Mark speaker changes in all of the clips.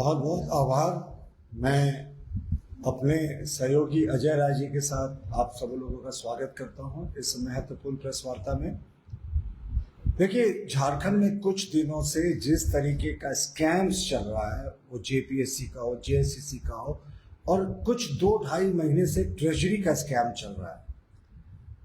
Speaker 1: बहुत बहुत आभार। मैं अपने सहयोगी अजय राय जी के साथ आप सब लोगों का स्वागत करता हूं इस महत्वपूर्ण प्रेस वार्ता में। देखिए, झारखंड में कुछ दिनों से जिस तरीके का स्कैम्स चल रहा है, वो जेपीएससी का हो, जेएसएससी का हो, और कुछ 2-2.5 महीने से ट्रेजरी का स्कैम चल रहा है।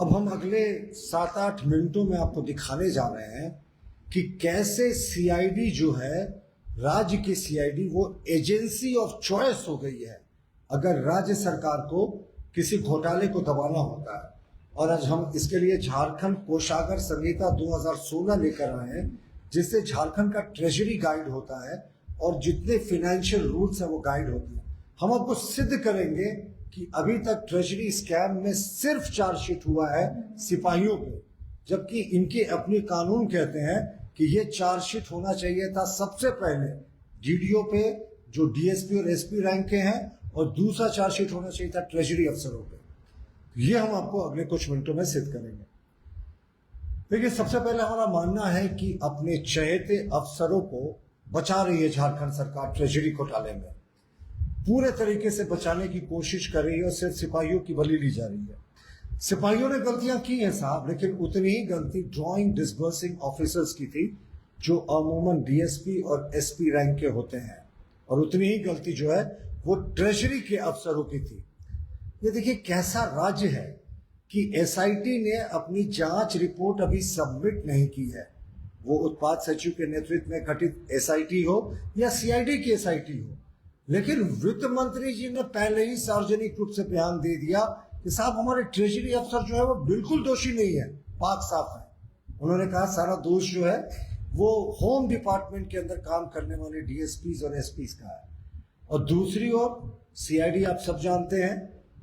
Speaker 1: अब हम अगले 7-8 मिनटों में आपको दिखाने जा रहे हैं कि कैसे सीआईडी जो है, राज्य की सीआईडी, वो एजेंसी ऑफ चॉइस हो गई है अगर राज्य सरकार को किसी घोटाले को दबाना होता है। और आज हम इसके लिए झारखंड कोषागार संहिता 2016 लेकर आए हैं, जिससे झारखंड का ट्रेजरी गाइड होता है और जितने फाइनेंशियल रूल्स है वो गाइड होते हैं। हम आपको सिद्ध करेंगे कि अभी तक ट्रेजरी स्कैम में सिर्फ चार्जशीट हुआ है सिपाहियों पे, जबकि इनके अपने कानून कहते हैं कि ये चार्जशीट होना चाहिए था सबसे पहले डीडीओ पे जो डीएसपी और एसपी रैंक के हैं, और दूसरा चार्जशीट होना चाहिए था ट्रेजरी अफसरों पे। ये हम आपको अगले कुछ मिनटों में सिद्ध करेंगे। देखिए, सबसे पहले हमारा मानना है कि अपने चहेते अफसरों को बचा रही है झारखंड सरकार ट्रेजरी घोटाले में, पूरे तरीके से बचाने की कोशिश कर रही है और सिर्फ सिपाहियों की बलि ली जा रही है। सिपाहियों ने गलतियां की हैं साहब, लेकिन उतनी ही गलती ड्रॉइंग डिसबर्सिंग ऑफिसर्स की थी जो अमूमन डीएसपी और एसपी रैंक के होते हैं, और उतनी ही गलती जो है वो ट्रेजरी के अफसरों की थी। ये देखिए कैसा राज्य है कि एसआईटी ने अपनी जांच रिपोर्ट अभी सबमिट नहीं की है। वो उत्पाद सचिव के नेतृत्व में गठित एसआईटी हो या सीआईडी की एसआईटी हो, लेकिन वित्त मंत्री जी ने पहले ही सार्वजनिक रूप से बयान दे दिया कि साहब हमारे ट्रेजरी अफसर जो है वो बिल्कुल दोषी नहीं है, पाक साफ है। उन्होंने कहा सारा दोष जो है वो होम डिपार्टमेंट के अंदर काम करने वाले डीएसपीज और एसपीज का है। और दूसरी ओर सीआईडी आप सब जानते हैं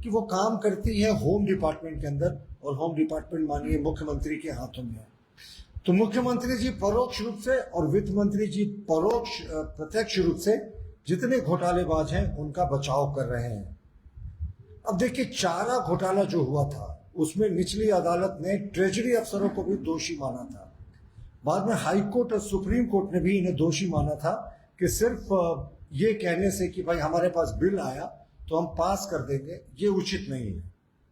Speaker 1: कि वो काम करती है होम डिपार्टमेंट के अंदर, और होम डिपार्टमेंट मानिए मुख्यमंत्री के हाथों में है। तो मुख्यमंत्री जी परोक्ष रूप से और वित्त मंत्री जी प्रत्यक्ष रूप से जितने घोटालेबाज हैं उनका बचाव कर रहे हैं। अब देखिए, चारा घोटाला जो हुआ था उसमें निचली अदालत ने ट्रेजरी अफसरों को भी दोषी माना था। बाद में हाई कोर्ट और सुप्रीम कोर्ट ने भी इन्हें दोषी माना था कि सिर्फ ये कहने से कि भाई हमारे पास बिल आया तो हम पास कर देंगे, ये उचित नहीं है।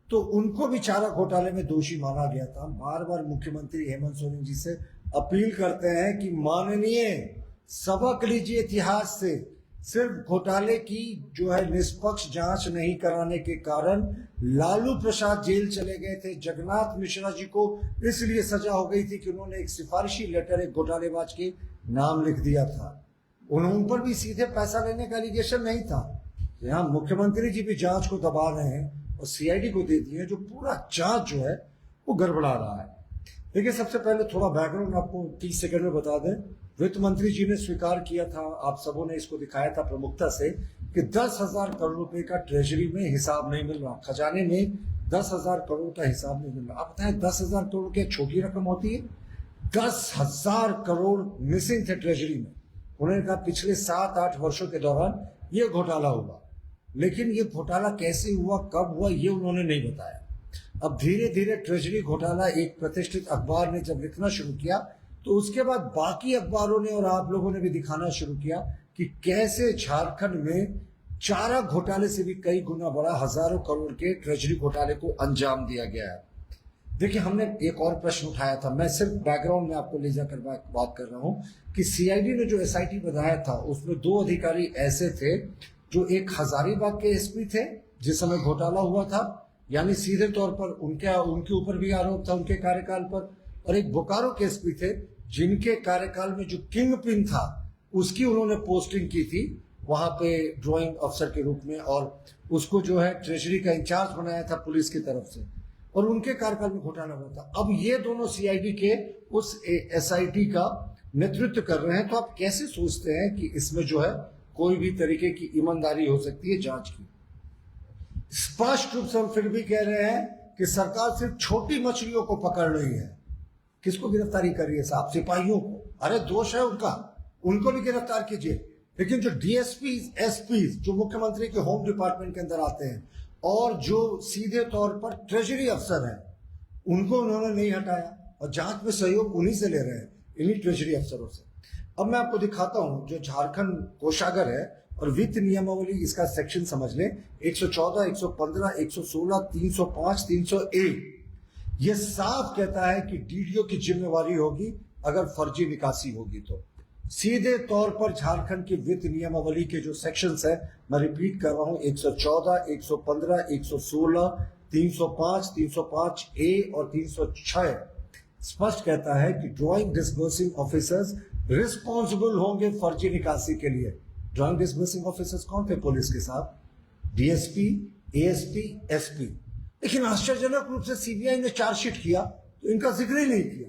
Speaker 1: तो उनको भी चारा घोटाले में दोषी माना गया था। बार बार मुख्यमंत्री हेमंत सोरेन जी से अपील करते हैं कि माननीय, सबक लीजिए इतिहास से। सिर्फ घोटाले की जो है निष्पक्ष जांच नहीं कराने के कारण लालू प्रसाद जेल चले गए थे। जगन्नाथ मिश्रा जी को इसलिए सजा हो गई थी कि उन्होंने एक सिफारिशी लेटर एक घोटालेबाज के नाम लिख दिया था। उन पर भी सीधे पैसा लेने का एलिगेशन नहीं था। यहाँ मुख्यमंत्री जी भी जांच को दबा रहे हैं और सीआईडी को दे दिए, जो पूरा जांच जो है वो गड़बड़ा रहा है। देखिए, सबसे पहले थोड़ा बैकग्राउंड आपको 30 सेकंड में बता दें। वित्त मंत्री जी ने स्वीकार किया था, आप सबों ने इसको दिखाया था प्रमुखता से, कि 10,000 करोड़ रुपए का ट्रेजरी में हिसाब नहीं मिल रहा, खजाने में 10,000 करोड़ का हिसाब नहीं मिल रहा। आप बताएं 10,000 करोड़ क्या छोटी रकम होती है? 10,000 करोड़ मिसिंग थे ट्रेजरी में। उन्होंने कहा पिछले 7-8 वर्षों के दौरान ये घोटाला हुआ, लेकिन ये घोटाला कैसे हुआ, कब हुआ, ये उन्होंने नहीं बताया। अब धीरे धीरे ट्रेजरी घोटाला एक प्रतिष्ठित अखबार ने जब लिखना शुरू किया, तो उसके बाद बाकी अखबारों ने और आप लोगों ने भी दिखाना शुरू किया कि कैसे झारखंड में चारा घोटाले से भी कई गुना बड़ा हजारों करोड़ के ट्रेजरी घोटाले को अंजाम दिया गया है। देखिए, हमने एक और प्रश्न उठाया था, मैं सिर्फ बैकग्राउंड में आपको ले जाकर बात कर रहा हूं कि सीआईडी ने जो एसआईटी बनाया था उसमें 2 अधिकारी ऐसे थे जो एक हजारीबाग के एसपी थे जिस समय घोटाला हुआ था, यानी सीधे तौर पर उनके ऊपर भी आरोप था उनके कार्यकाल पर, और एक बोकारो के एसपी थे जिनके कार्यकाल में जो किंग पिन था उसकी उन्होंने पोस्टिंग की थी वहां पे ड्राइंग अफसर के रूप में, और उसको जो है ट्रेजरी का इंचार्ज बनाया था पुलिस की तरफ से, और उनके कार्यकाल में घोटाला हुआ था। अब ये दोनों सीआईडी के उस एसआईटी का नेतृत्व कर रहे हैं। तो आप कैसे सोचते हैं कि इसमें जो है कोई भी तरीके की ईमानदारी हो सकती है जांच की? स्पष्ट रूप से हम फिर भी कह रहे हैं कि सरकार सिर्फ छोटी मछलियों को पकड़ रही है। किसको गिरफ्तारी कर रही है साहब? सिपाहियों को। अरे दोष है उनका, उनको भी गिरफ्तार कीजिए। लेकिन जो डीएसपी एसपी जो मुख्यमंत्री के होम डिपार्टमेंट के अंदर आते हैं और जो सीधे तौर पर ट्रेजरी अफसर हैं, उनको उन्होंने नहीं हटाया, और जांच में सहयोग उन्हीं से ले रहे हैं, इन्हीं ट्रेजरी अफसरों से। अब मैं आपको दिखाता हूं जो झारखंड कोषागार है और वित्त नियमावली इसका सेक्शन समझ लें, 114, 115, 116, 305, 300A ये साफ कहता है कि डीडीओ की जिम्मेवारी होगी अगर फर्जी निकासी होगी तो। सीधे तौर पर झारखंड की वित्त नियमावली के जो सेक्शंस है, मैं रिपीट कर रहा हूं, 114, 115, 116, 305, 305A और 306 स्पष्ट कहता है कि ड्राइंग डिस्बर्सिंग ऑफिसर्स रिस्पॉन्सिबल होंगे फर्जी निकासी के लिए। ड्राइंग डिस्बर्सिंग ऑफिसर्स कौन थे पुलिस के साथ? DSP, ASP, SP. लेकिन आश्चर्यजनक रूप से सीबीआई ने चार्जशीट किया तो इनका जिक्र ही नहीं किया।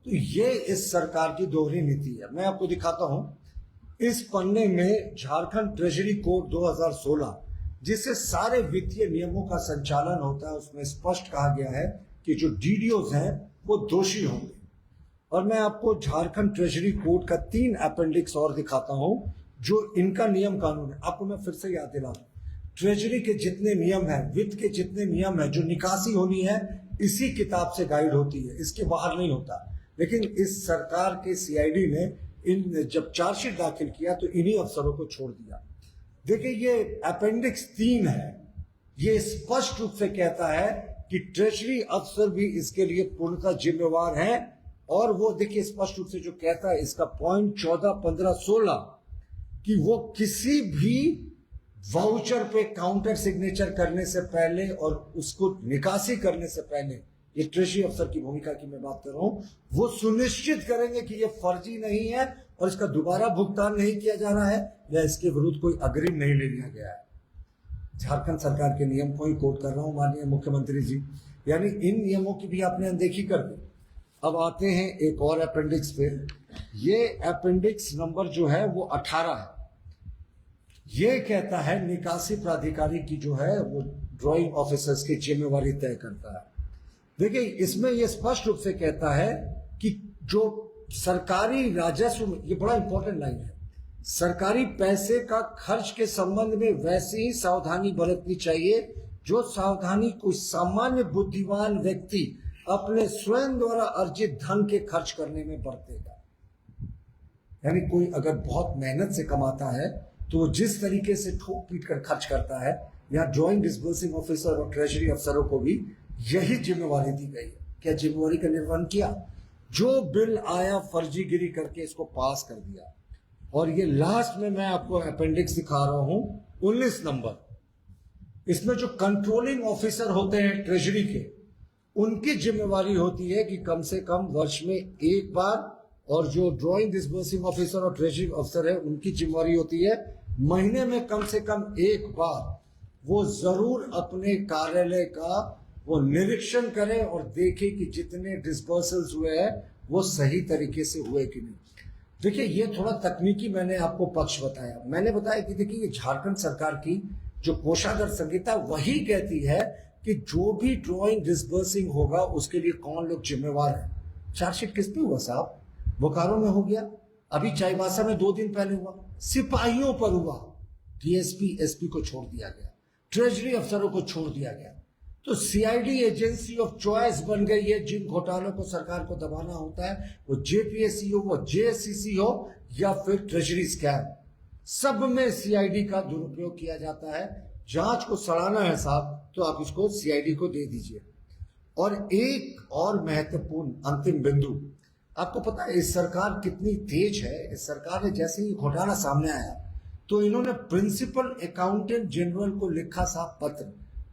Speaker 1: तो ये इस सरकार की दोहरी नीति है। मैं आपको दिखाता हूं, इस पन्ने में झारखंड ट्रेजरी कोड 2016 जिससे सारे वित्तीय नियमों का संचालन होता है, उसमें स्पष्ट कहा गया है कि जो डीडीओज हैं वो दोषी होंगे। और मैं आपको झारखंड ट्रेजरी कोड का 3 अपेंडिक्स और दिखाता हूं जो इनका नियम कानून है। आपको मैं फिर से याद दिला दूं, ट्रेजरी के जितने नियम हैं, वित्त के जितने नियम हैं, जो निकासी होनी है इसी किताब से गाइड होती है, इसके बाहर नहीं होता। लेकिन इस सरकार के सीआईडी ने इन जब चार्जशीट दाखिल किया तो इन्हीं अफसरों को छोड़ दिया। देखिए ये अपेंडिक्स 3 है, ये स्पष्ट रूप से कहता है कि ट्रेजरी अफसर भी इसके लिए पूर्णतः जिम्मेवार हैं। और वो देखिए स्पष्ट रूप से जो कहता है इसका पॉइंट 14, 15, 16 कि वो किसी भी वाउचर पे काउंटर सिग्नेचर करने से पहले और उसको निकासी करने से पहले, ये ट्रेजरी अफसर की भूमिका की मैं बात कर रहा हूं, वो सुनिश्चित करेंगे कि ये फर्जी नहीं है और इसका दोबारा भुगतान नहीं किया जा रहा है या इसके विरुद्ध कोई अग्रिम नहीं ले लिया गया है। झारखंड सरकार के नियम को ही कोट कर रहा हूं माननीय मुख्यमंत्री जी, यानी इन नियमों की भी आपने अनदेखी कर दी। अब आते हैं एक और अपेंडिक्स पे। ये अपेंडिक्स नंबर जो है वो 18 है। ये कहता है निकासी प्राधिकारी की जो है वो ड्राइंग ऑफिसर्स की जिम्मेवारी तय करता है। देखिए इसमें ये स्पष्ट रूप से कहता है कि जो सरकारी राजस्व में, ये बड़ा इंपॉर्टेंट लाइन है, सरकारी पैसे का खर्च के संबंध में वैसे ही सावधानी बरतनी चाहिए जो सावधानी कोई सामान्य बुद्धिमान व्यक्ति अपने स्वयं द्वारा अर्जित धन के खर्च करने में बरतेगा। यानी कोई अगर बहुत मेहनत से कमाता है तो वो जिस तरीके से ठोक पीट कर खर्च करता है, या ड्राइंग डिस्बर्सिंग ऑफिसर और ट्रेजरी अफसरों को भी यही जिम्मेवारी दी गई है। क्या जिम्मेवारी का निर्वहन किया? जो बिल आया फर्जीगिरी करके इसको पास कर दिया। और ये लास्ट में मैं आपको अपेंडिक्स दिखा रहा हूं 19 नंबर। इसमें जो कंट्रोलिंग ऑफिसर होते हैं ट्रेजरी के, उनकी जिम्मेवारी होती है कि कम से कम वर्ष में एक बार, और जो ड्राइंग डिस्बर्सिंग ऑफिसर और ट्रेजरी अफसर है उनकी जिम्मेवारी होती है महीने में कम से कम एक बार वो जरूर अपने कार्यालय का वो निरीक्षण करें और देखें कि जितने डिस्बर्सल्स हुए हैं वो सही तरीके से हुए कि नहीं। देखिए ये थोड़ा तकनीकी मैंने आपको पक्ष बताया। मैंने बताया कि देखिए ये झारखंड सरकार की जो कोषागार संहिता वही कहती है कि जो भी ड्राइंग डिस्बर्सिंग होगा उसके लिए कौन लोग जिम्मेवार है। चार्जशीट किस पे हुआ साहब? बोकारो में हो गया, अभी चाईबासा में 2 दिन पहले हुआ, सिपाहियों पर हुआ। डीएसपी, एसपी को छोड़ दिया गया, ट्रेजरी अफसरों को छोड़ दिया गया। तो सीआईडी एजेंसी ऑफ चॉइस बन गई है। जिन घोटालों को सरकार को दबाना होता है, वो जेपीएससी हो, वो जेएससीसी हो या फिर ट्रेजरी स्कैम, सब में सीआईडी का दुरुपयोग किया जाता है। जांच को सड़ाना है साहब तो आप इसको सीआईडी को दे दीजिए। और एक और महत्वपूर्ण अंतिम बिंदु, आपको पता है इस सरकार कितनी तेज है। इस सरकार ने जैसे ही घोटाला सामने आया तो इन्होंने प्रिंसिपल अकाउंटेंट जनरल को लिखा साहब पत्र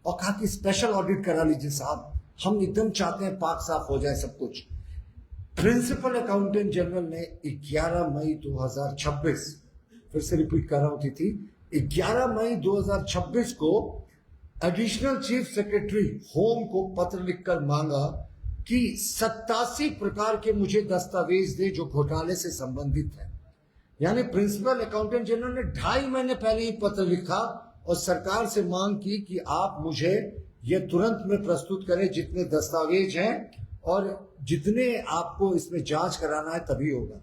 Speaker 1: और कहा कि स्पेशल ऑडिट करा लीजिए साहब, हम एकदम चाहते हैं पाक साफ हो जाए सब कुछ। प्रिंसिपल अकाउंटेंट जनरल ने 11 मई 2026, फिर से रिपीट कर रहा हूं तिथि, 11 मई 2026 को एडिशनल चीफ सेक्रेटरी होम को पत्र लिखकर मांगा कि 87 प्रकार के मुझे दस्तावेज दे जो घोटाले से संबंधित है। यानी प्रिंसिपल अकाउंटेंट जनरल ने 2.5 महीने पहले ही पत्र लिखा और सरकार से मांग की कि आप मुझे ये तुरंत में प्रस्तुत करें जितने दस्तावेज हैं और जितने आपको इसमें जांच कराना है तभी होगा।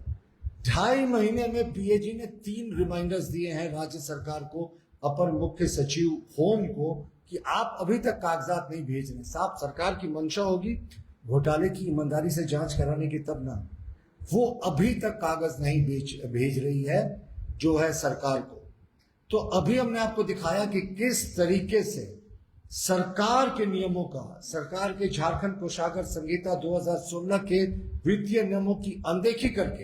Speaker 1: 2.5 महीने में पीएजी ने 3 रिमाइंडर्स दिए हैं राज्य सरकार को, अपर मुख्य सचिव होम को, कि आप अभी तक कागजात नहीं भेज रहे। साहब सरकार की मंशा होगी घोटाले की ईमानदारी से जांच कराने की, तब ना, वो अभी तक कागज नहीं भेज रही है जो है सरकार को। तो अभी हमने आपको दिखाया कि किस तरीके से सरकार के नियमों का, सरकार के झारखंड कोषागार संहिता 2016 के वित्तीय नियमों की अनदेखी करके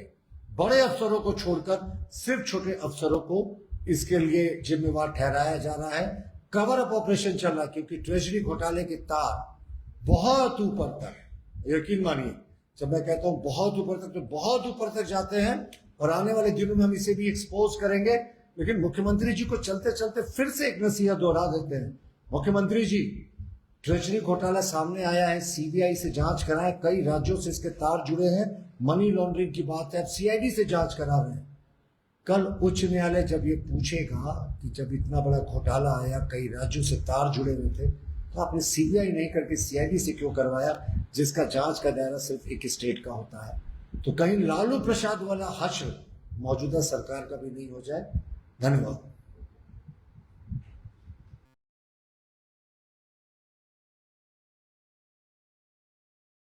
Speaker 1: बड़े अफसरों को छोड़कर सिर्फ छोटे अफसरों को इसके लिए जिम्मेवार ठहराया जा रहा है। कवर अप ऑपरेशन चल रहा है, क्योंकि ट्रेजरी घोटाले के तार बहुत ऊपर तक, यकीन मानिए जब मैं कहता हूं बहुत ऊपर तक, तो बहुत ऊपर तक जाते हैं, और आने वाले दिनों में हम इसे भी एक्सपोज करेंगे। लेकिन मुख्यमंत्री जी को चलते चलते फिर से एक नसीहत दोहरा देते हैं। मुख्यमंत्री जी, ट्रेजरी घोटाला सामने आया है, सीबीआई से जांच कराएं, कई राज्यों से इसके तार जुड़े हैं, मनी लॉन्ड्रिंग की बात है, सीआईडी से जांच करा रहे हैं। कल उच्च न्यायालय जब ये पूछेगा कि जब इतना बड़ा घोटाला आया, कई राज्यों से तार जुड़े हुए थे, तो आपने सीबीआई नहीं करके सीआईडी से क्यों करवाया, जिसका जांच का दायरा सिर्फ एक स्टेट का होता है। तो कहीं लालू प्रसाद वाला हश्र मौजूदा सरकार का भी नहीं हो जाए। धन्यवाद।